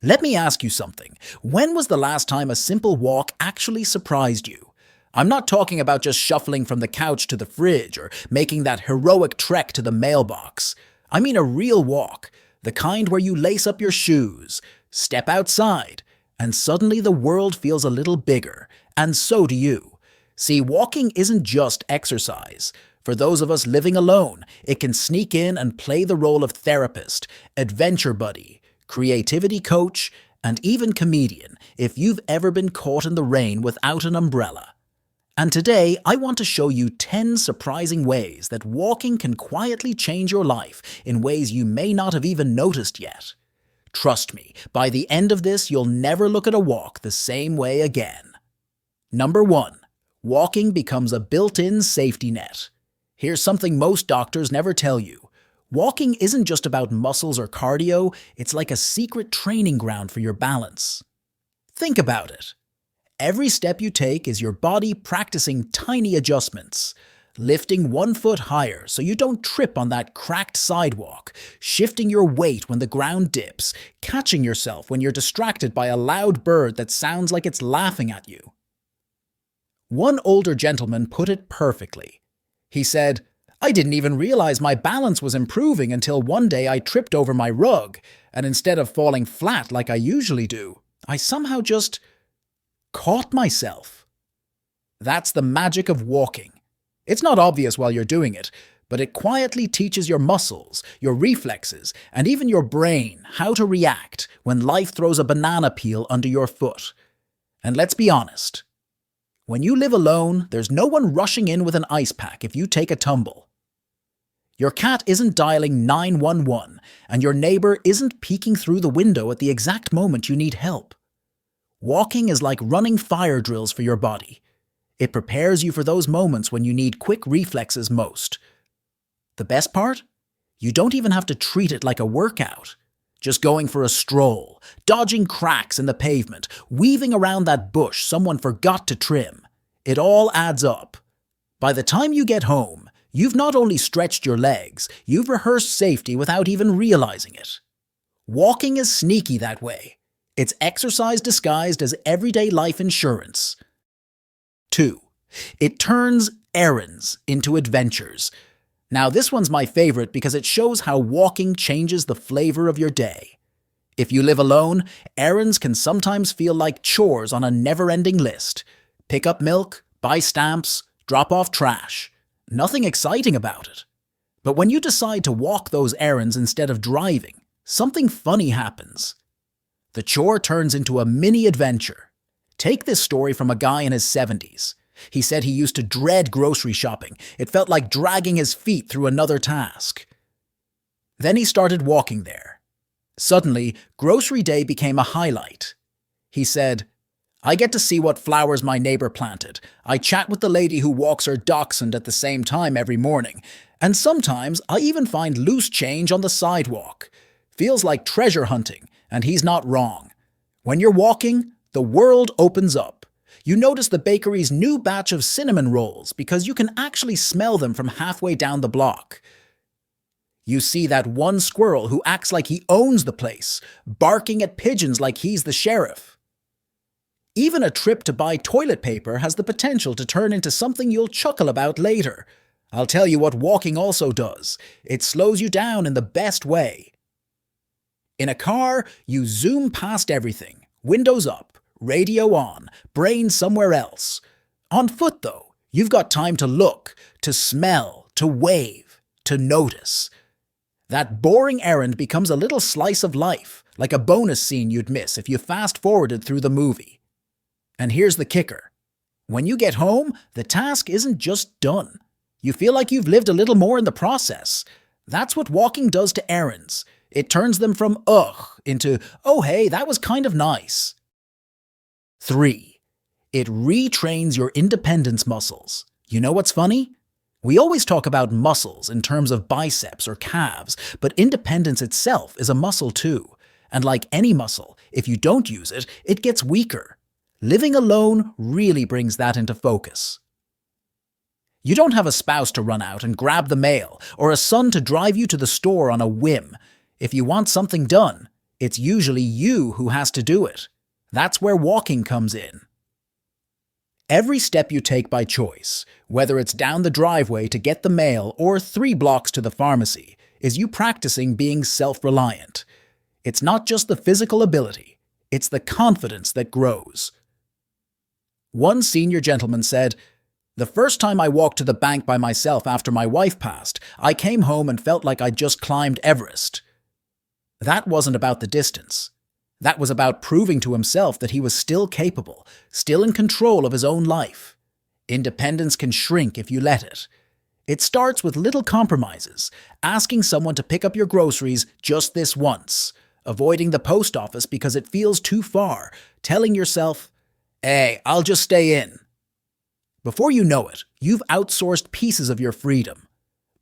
Let me ask you something. When was the last time a simple walk actually surprised you? I'm not talking about just shuffling from the couch to the fridge or making that heroic trek to the mailbox. I mean a real walk, the kind where you lace up your shoes, step outside, and suddenly the world feels a little bigger, and so do you. See, walking isn't just exercise. For those of us living alone, it can sneak in and play the role of therapist, adventure buddy, creativity coach, and even comedian if you've ever been caught in the rain without an umbrella. And today, I want to show you 10 surprising ways that walking can quietly change your life in ways you may not have even noticed yet. Trust me, by the end of this, you'll never look at a walk the same way again. Number 1. Walking becomes a built-in safety net. Here's something most doctors never tell you. Walking isn't just about muscles or cardio, it's like a secret training ground for your balance. Think about it. Every step you take is your body practicing tiny adjustments, lifting one foot higher so you don't trip on that cracked sidewalk, shifting your weight when the ground dips, catching yourself when you're distracted by a loud bird that sounds like it's laughing at you. One older gentleman put it perfectly. He said, "I didn't even realize my balance was improving until one day I tripped over my rug, and instead of falling flat like I usually do, I somehow just caught myself." That's the magic of walking. It's not obvious while you're doing it, but it quietly teaches your muscles, your reflexes, and even your brain how to react when life throws a banana peel under your foot. And let's be honest, when you live alone, there's no one rushing in with an ice pack if you take a tumble. Your cat isn't dialing 911, and your neighbor isn't peeking through the window at the exact moment you need help. Walking is like running fire drills for your body. It prepares you for those moments when you need quick reflexes most. The best part? You don't even have to treat it like a workout. Just going for a stroll, dodging cracks in the pavement, weaving around that bush someone forgot to trim. It all adds up. By the time you get home, you've not only stretched your legs, you've rehearsed safety without even realizing it. Walking is sneaky that way. It's exercise disguised as everyday life insurance. 2. It turns errands into adventures. Now this one's my favorite because it shows how walking changes the flavor of your day. If you live alone, errands can sometimes feel like chores on a never-ending list. Pick up milk, buy stamps, drop off trash. Nothing exciting about it. But when you decide to walk those errands instead of driving, something funny happens. The chore turns into a mini-adventure. Take this story from a guy in his 70s. He said he used to dread grocery shopping. It felt like dragging his feet through another task. Then he started walking there. Suddenly, grocery day became a highlight. He said, "I get to see what flowers my neighbor planted. I chat with the lady who walks her dachshund at the same time every morning. And sometimes I even find loose change on the sidewalk. Feels like treasure hunting. And he's not wrong. When you're walking, the world opens up. You notice the bakery's new batch of cinnamon rolls because you can actually smell them from halfway down the block. You see that one squirrel who acts like he owns the place, barking at pigeons like he's the sheriff. Even a trip to buy toilet paper has the potential to turn into something you'll chuckle about later. I'll tell you what walking also does. It slows you down in the best way. In a car, you zoom past everything, windows up, radio on, brain somewhere else. On foot, though, you've got time to look, to smell, to wave, to notice. That boring errand becomes a little slice of life, like a bonus scene you'd miss if you fast-forwarded through the movie. And here's the kicker. When you get home, the task isn't just done. You feel like you've lived a little more in the process. That's what walking does to errands. It turns them from ugh into, oh hey, that was kind of nice. 3. It retrains your independence muscles. You know what's funny? We always talk about muscles in terms of biceps or calves, but independence itself is a muscle too. And like any muscle, if you don't use it, it gets weaker. Living alone really brings that into focus. You don't have a spouse to run out and grab the mail, or a son to drive you to the store on a whim. If you want something done, It's usually you who has to do it. That's where walking comes in. Every step you take by choice, whether it's down the driveway to get the mail or 3 blocks to the pharmacy, is you practicing being self-reliant. It's not just the physical ability, it's the confidence that grows. One senior gentleman said, "The first time I walked to the bank by myself after my wife passed, I came home and felt like I'd just climbed Everest." That wasn't about the distance. That was about proving to himself that he was still capable, still in control of his own life. Independence can shrink if you let it. It starts with little compromises, asking someone to pick up your groceries just this once, avoiding the post office because it feels too far, telling yourself, "Hey, I'll just stay in." Before you know it, you've outsourced pieces of your freedom.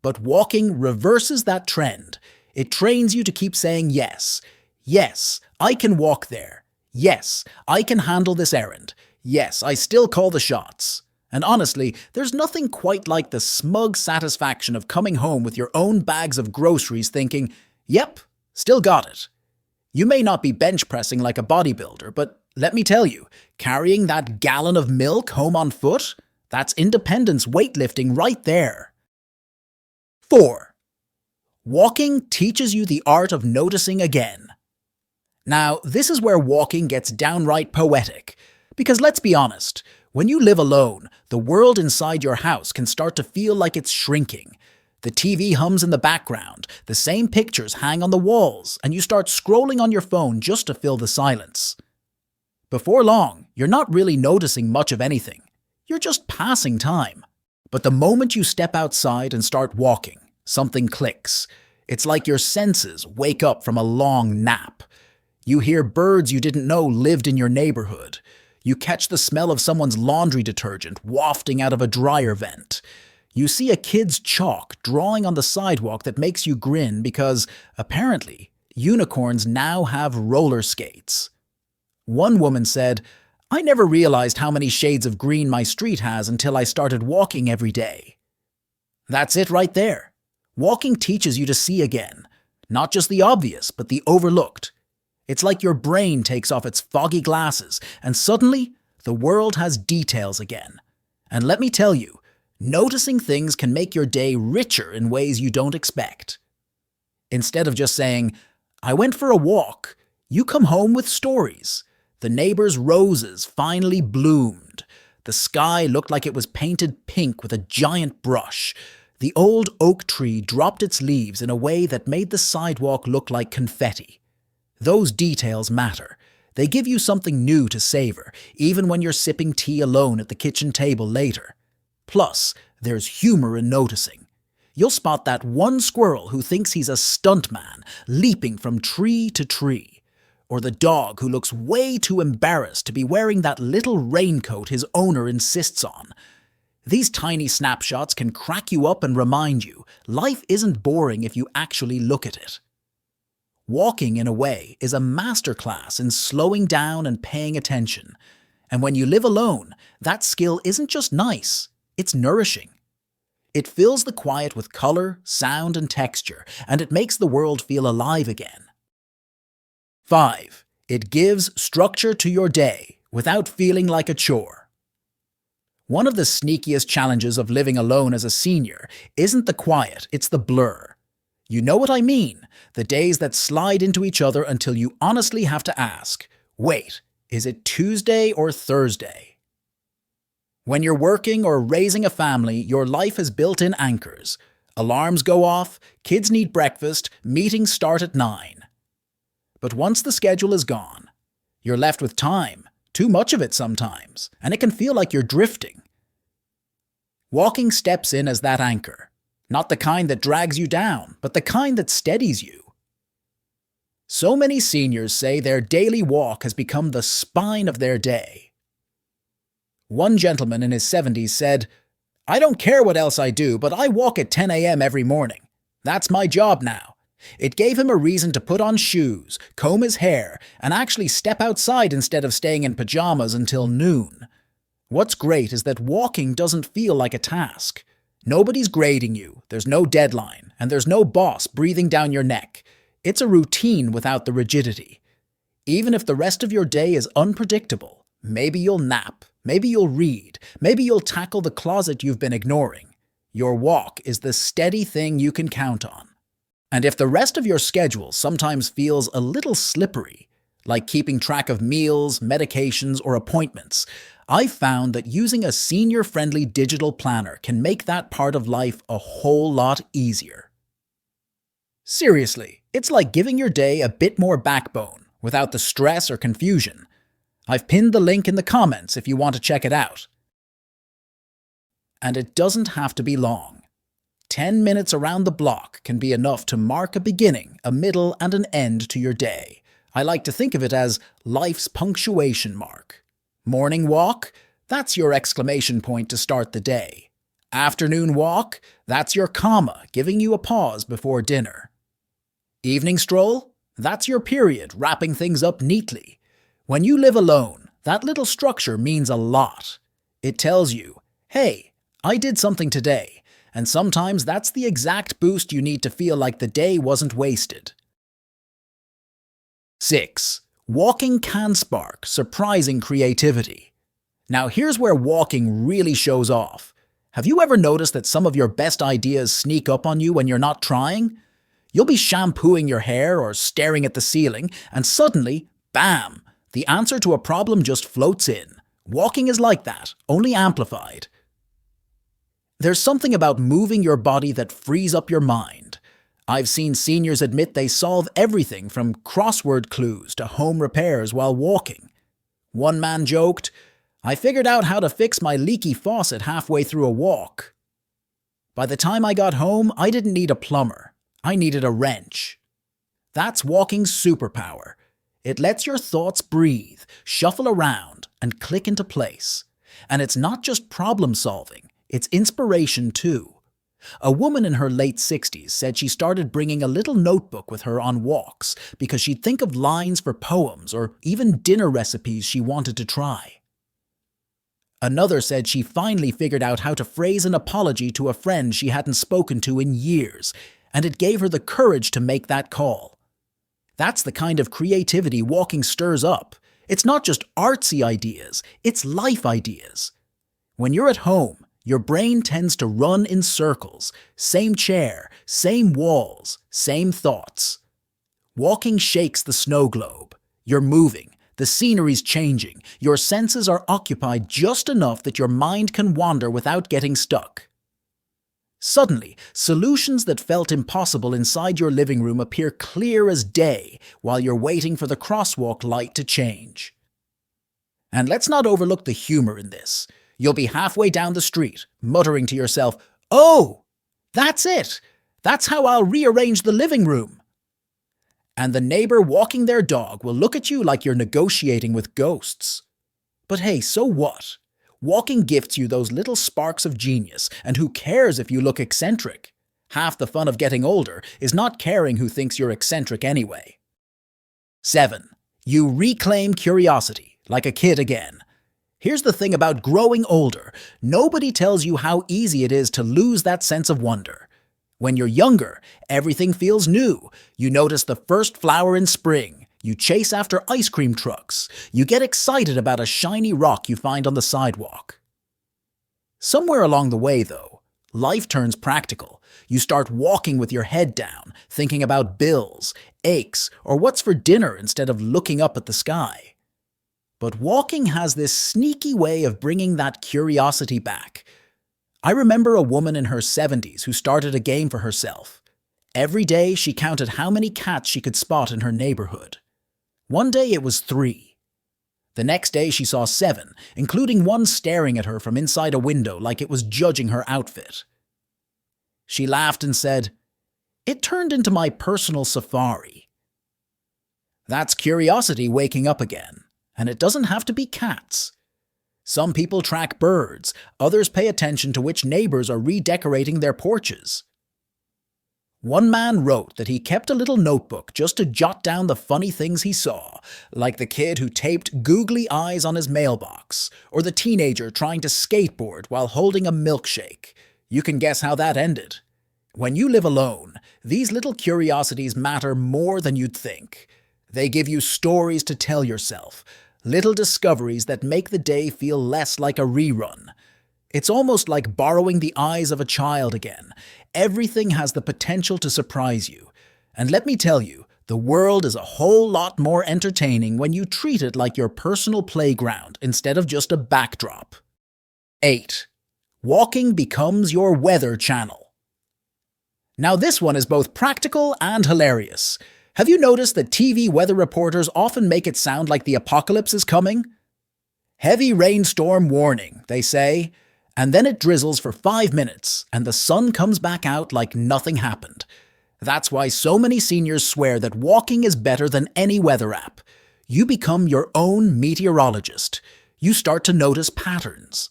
But walking reverses that trend. It trains you to keep saying yes. Yes, I can walk there. Yes, I can handle this errand. Yes, I still call the shots. And honestly, there's nothing quite like the smug satisfaction of coming home with your own bags of groceries thinking, "Yep, still got it." You may not be bench pressing like a bodybuilder, but let me tell you, carrying that gallon of milk home on foot, that's independence weightlifting right there. 4. Walking teaches you the art of noticing again. Now, this is where walking gets downright poetic. Because let's be honest, when you live alone, the world inside your house can start to feel like it's shrinking. The TV hums in the background, the same pictures hang on the walls, and you start scrolling on your phone just to fill the silence. Before long, you're not really noticing much of anything. You're just passing time. But the moment you step outside and start walking, something clicks. It's like your senses wake up from a long nap. You hear birds you didn't know lived in your neighborhood. You catch the smell of someone's laundry detergent wafting out of a dryer vent. You see a kid's chalk drawing on the sidewalk that makes you grin because, apparently, unicorns now have roller skates. One woman said, "I never realized how many shades of green my street has until I started walking every day." That's it right there. Walking teaches you to see again. Not just the obvious, but the overlooked. It's like your brain takes off its foggy glasses, and suddenly, the world has details again. And let me tell you, noticing things can make your day richer in ways you don't expect. Instead of just saying, "I went for a walk," you come home with stories. The neighbor's roses finally bloomed. The sky looked like it was painted pink with a giant brush. The old oak tree dropped its leaves in a way that made the sidewalk look like confetti. Those details matter. They give you something new to savor, even when you're sipping tea alone at the kitchen table later. Plus, there's humor in noticing. You'll spot that one squirrel who thinks he's a stuntman, leaping from tree to tree. Or the dog who looks way too embarrassed to be wearing that little raincoat his owner insists on. These tiny snapshots can crack you up and remind you, life isn't boring if you actually look at it. Walking, in a way, is a masterclass in slowing down and paying attention. And when you live alone, that skill isn't just nice, it's nourishing. It fills the quiet with color, sound, and texture, and it makes the world feel alive again. 5. It gives structure to your day without feeling like a chore. One of the sneakiest challenges of living alone as a senior isn't the quiet, it's the blur. You know what I mean? The days that slide into each other until you honestly have to ask, wait, is it Tuesday or Thursday? When you're working or raising a family, your life has built-in anchors. Alarms go off, kids need breakfast, meetings start at 9. But once the schedule is gone, you're left with time, too much of it sometimes, and it can feel like you're drifting. Walking steps in as that anchor. Not the kind that drags you down, but the kind that steadies you. So many seniors say their daily walk has become the spine of their day. One gentleman in his 70s said, "I don't care what else I do, but I walk at 10 a.m. every morning. That's my job now." It gave him a reason to put on shoes, comb his hair, and actually step outside instead of staying in pajamas until noon. What's great is that walking doesn't feel like a task. Nobody's grading you, there's no deadline, and there's no boss breathing down your neck. It's a routine without the rigidity. Even if the rest of your day is unpredictable, maybe you'll nap, maybe you'll read, maybe you'll tackle the closet you've been ignoring. Your walk is the steady thing you can count on. And if the rest of your schedule sometimes feels a little slippery, like keeping track of meals, medications, or appointments, I've found that using a senior-friendly digital planner can make that part of life a whole lot easier. Seriously, it's like giving your day a bit more backbone without the stress or confusion. I've pinned the link in the comments if you want to check it out. And it doesn't have to be long. 10 minutes around the block can be enough to mark a beginning, a middle, and an end to your day. I like to think of it as life's punctuation mark. Morning walk? That's your exclamation point to start the day. Afternoon walk? That's your comma, giving you a pause before dinner. Evening stroll? That's your period, wrapping things up neatly. When you live alone, that little structure means a lot. It tells you, hey, I did something today, and sometimes that's the exact boost you need to feel like the day wasn't wasted. 6. Walking can spark surprising creativity. Now here's where walking really shows off. Have you ever noticed that some of your best ideas sneak up on you when you're not trying? You'll be shampooing your hair or staring at the ceiling, and suddenly, bam, the answer to a problem just floats in. Walking is like that, only amplified. There's something about moving your body that frees up your mind. I've seen seniors admit they solve everything from crossword clues to home repairs while walking. One man joked, "I figured out how to fix my leaky faucet halfway through a walk." By the time I got home, I didn't need a plumber. I needed a wrench. That's walking's superpower. It lets your thoughts breathe, shuffle around, and click into place. And it's not just problem solving, it's inspiration too. A woman in her late 60s said she started bringing a little notebook with her on walks because she'd think of lines for poems or even dinner recipes she wanted to try. Another said she finally figured out how to phrase an apology to a friend she hadn't spoken to in years, and it gave her the courage to make that call. That's the kind of creativity walking stirs up. It's not just artsy ideas, it's life ideas. When you're at home, your brain tends to run in circles. Same chair, same walls, same thoughts. Walking shakes the snow globe. You're moving, the scenery's changing, your senses are occupied just enough that your mind can wander without getting stuck. Suddenly, solutions that felt impossible inside your living room appear clear as day while you're waiting for the crosswalk light to change. And let's not overlook the humor in this. You'll be halfway down the street, muttering to yourself, "Oh, that's it! That's how I'll rearrange the living room!" And the neighbor walking their dog will look at you like you're negotiating with ghosts. But hey, so what? Walking gifts you those little sparks of genius, and who cares if you look eccentric? Half the fun of getting older is not caring who thinks you're eccentric anyway. 7. You reclaim curiosity, like a kid again. Here's the thing about growing older. Nobody tells you how easy it is to lose that sense of wonder. When you're younger, everything feels new. You notice the first flower in spring. You chase after ice cream trucks. You get excited about a shiny rock you find on the sidewalk. Somewhere along the way, though, life turns practical. You start walking with your head down, thinking about bills, aches, or what's for dinner instead of looking up at the sky. But walking has this sneaky way of bringing that curiosity back. I remember a woman in her 70s who started a game for herself. Every day she counted how many cats she could spot in her neighborhood. One day it was 3. The next day she saw 7, including one staring at her from inside a window like it was judging her outfit. She laughed and said, "It turned into my personal safari." That's curiosity waking up again. And it doesn't have to be cats. Some people track birds, others pay attention to which neighbors are redecorating their porches. One man wrote that he kept a little notebook just to jot down the funny things he saw, like the kid who taped googly eyes on his mailbox, or the teenager trying to skateboard while holding a milkshake. You can guess how that ended. When you live alone, these little curiosities matter more than you'd think. They give you stories to tell yourself, little discoveries that make the day feel less like a rerun. It's almost like borrowing the eyes of a child again. Everything has the potential to surprise you. And let me tell you, the world is a whole lot more entertaining when you treat it like your personal playground instead of just a backdrop. 8. Walking becomes your weather channel. Now this one is both practical and hilarious. Have you noticed that TV weather reporters often make it sound like the apocalypse is coming? Heavy rainstorm warning, they say, and then it drizzles for 5 minutes and the sun comes back out like nothing happened. That's why so many seniors swear that walking is better than any weather app. You become your own meteorologist. You start to notice patterns.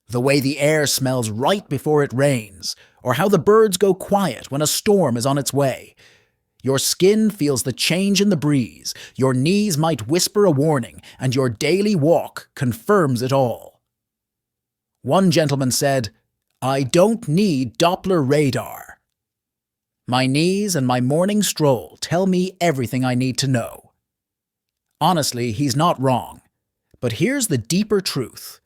The way the air smells right before it rains, or how the birds go quiet when a storm is on its way. Your skin feels the change in the breeze, your knees might whisper a warning, and your daily walk confirms it all. One gentleman said, "I don't need Doppler radar. My knees and my morning stroll tell me everything I need to know." Honestly, he's not wrong. But here's the deeper truth.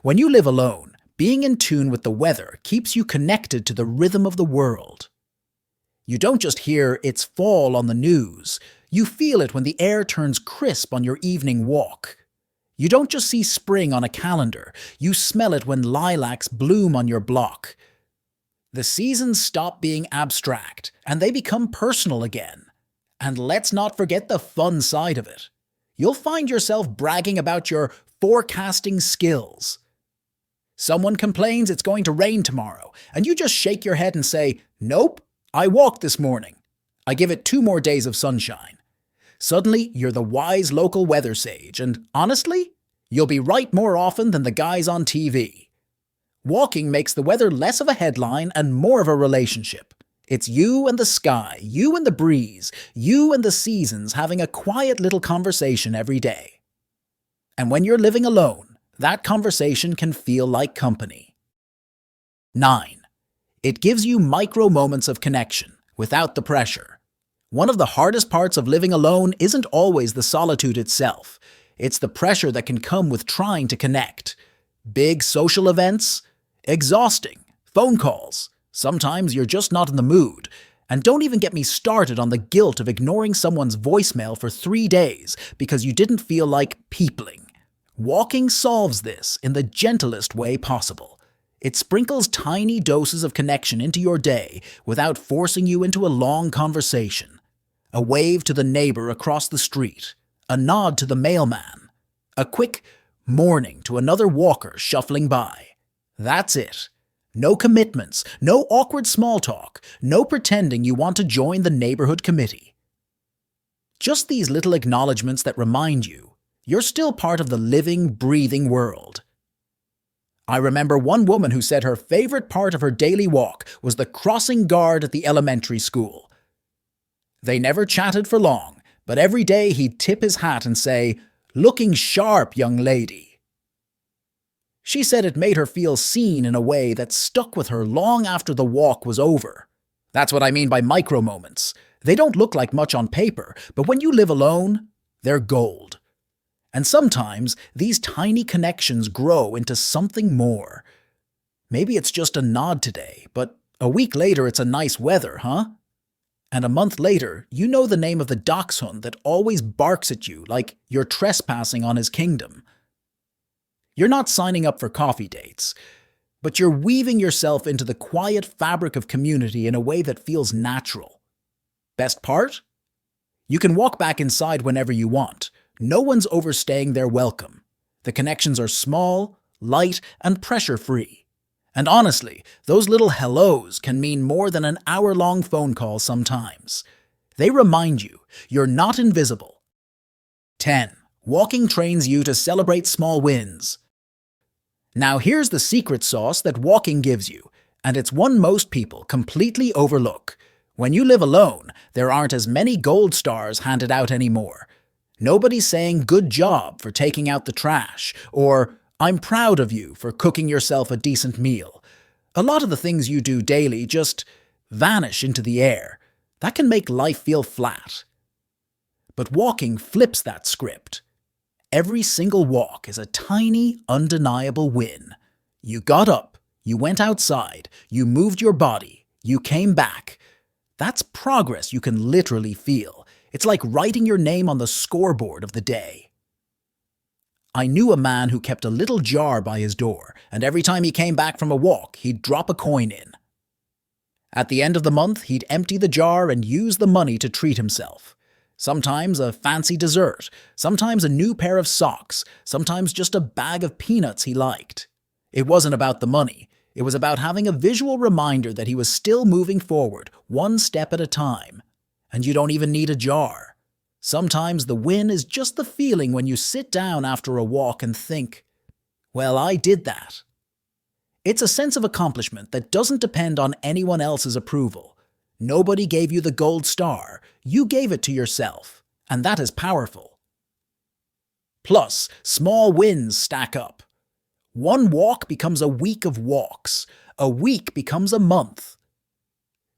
When you live alone, being in tune with the weather keeps you connected to the rhythm of the world. You don't just hear "it's fall" on the news, you feel it when the air turns crisp on your evening walk. You don't just see spring on a calendar, you smell it when lilacs bloom on your block. The seasons stop being abstract, and they become personal again. And let's not forget the fun side of it. You'll find yourself bragging about your forecasting skills. Someone complains it's going to rain tomorrow, and you just shake your head and say, "Nope, I walked this morning. I give it 2 more days of sunshine." Suddenly, you're the wise local weather sage, and honestly, you'll be right more often than the guys on TV. Walking makes the weather less of a headline and more of a relationship. It's you and the sky, you and the breeze, you and the seasons having a quiet little conversation every day. And when you're living alone, that conversation can feel like company. 9. It gives you micro moments of connection, without the pressure. One of the hardest parts of living alone isn't always the solitude itself. It's the pressure that can come with trying to connect. Big social events? Exhausting. Phone calls. Sometimes you're just not in the mood. And don't even get me started on the guilt of ignoring someone's voicemail for 3 days because you didn't feel like peopling. Walking solves this in the gentlest way possible. It sprinkles tiny doses of connection into your day without forcing you into a long conversation. A wave to the neighbor across the street, a nod to the mailman, a quick morning to another walker shuffling by. That's it. No commitments, no awkward small talk, no pretending you want to join the neighborhood committee. Just these little acknowledgments that remind you you're still part of the living, breathing world. I remember one woman who said her favorite part of her daily walk was the crossing guard at the elementary school. They never chatted for long, but every day he'd tip his hat and say, "Looking sharp, young lady." She said it made her feel seen in a way that stuck with her long after the walk was over. That's what I mean by micro moments. They don't look like much on paper, but when you live alone, they're gold. And sometimes these tiny connections grow into something more. Maybe it's just a nod today, but a week later it's a nice weather, huh? And a month later, you know the name of the dachshund that always barks at you like you're trespassing on his kingdom. You're not signing up for coffee dates, but you're weaving yourself into the quiet fabric of community in a way that feels natural. Best part? You can walk back inside whenever you want. No one's overstaying their welcome. The connections are small, light, and pressure-free. And honestly, those little hellos can mean more than an hour-long phone call sometimes. They remind you you're not invisible. 10. Walking trains you to celebrate small wins. Now here's the secret sauce that walking gives you, and it's one most people completely overlook. When you live alone, there aren't as many gold stars handed out anymore. Nobody's saying "good job" for taking out the trash, or "I'm proud of you for cooking yourself a decent meal." A lot of the things you do daily just vanish into the air. That can make life feel flat. But walking flips that script. Every single walk is a tiny, undeniable win. You got up, you went outside, you moved your body, you came back. That's progress you can literally feel. It's like writing your name on the scoreboard of the day. I knew a man who kept a little jar by his door, and every time he came back from a walk, he'd drop a coin in. At the end of the month, he'd empty the jar and use the money to treat himself. Sometimes a fancy dessert, sometimes a new pair of socks, sometimes just a bag of peanuts he liked. It wasn't about the money. It was about having a visual reminder that he was still moving forward, one step at a time. And you don't even need a jar. Sometimes the win is just the feeling when you sit down after a walk and think, well, I did that. It's a sense of accomplishment that doesn't depend on anyone else's approval. Nobody gave you the gold star. You gave it to yourself. And that is powerful. Plus, small wins stack up. One walk becomes a week of walks. A week becomes a month.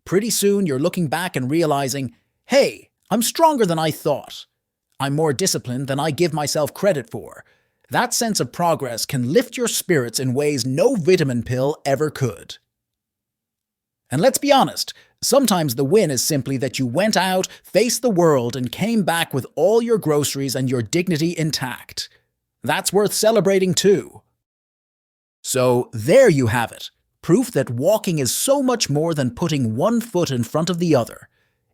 Pretty soon you're looking back and realizing, hey, I'm stronger than I thought. I'm more disciplined than I give myself credit for. That sense of progress can lift your spirits in ways no vitamin pill ever could. And let's be honest, sometimes the win is simply that you went out, faced the world, and came back with all your groceries and your dignity intact. That's worth celebrating too. So there you have it, proof that walking is so much more than putting one foot in front of the other.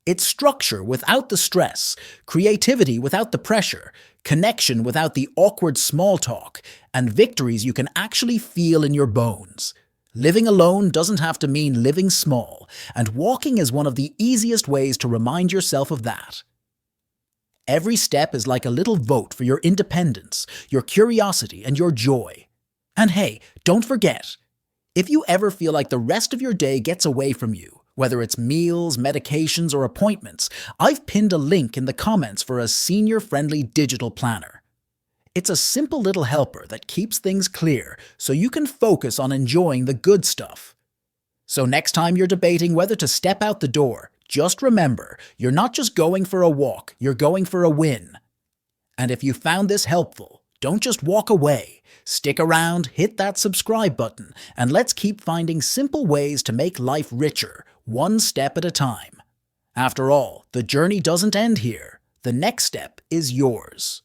It's structure without the stress, creativity without the pressure, connection without the awkward small talk, and victories you can actually feel in your bones. Living alone doesn't have to mean living small, and walking is one of the easiest ways to remind yourself of that. Every step is like a little vote for your independence, your curiosity, and your joy. And hey, don't forget, if you ever feel like the rest of your day gets away from you, whether it's meals, medications, or appointments, I've pinned a link in the comments for a senior-friendly digital planner. It's a simple little helper that keeps things clear so you can focus on enjoying the good stuff. So next time you're debating whether to step out the door, just remember, you're not just going for a walk, you're going for a win. And if you found this helpful, don't just walk away. Stick around, hit that subscribe button, and let's keep finding simple ways to make life richer, one step at a time. After all, the journey doesn't end here. The next step is yours.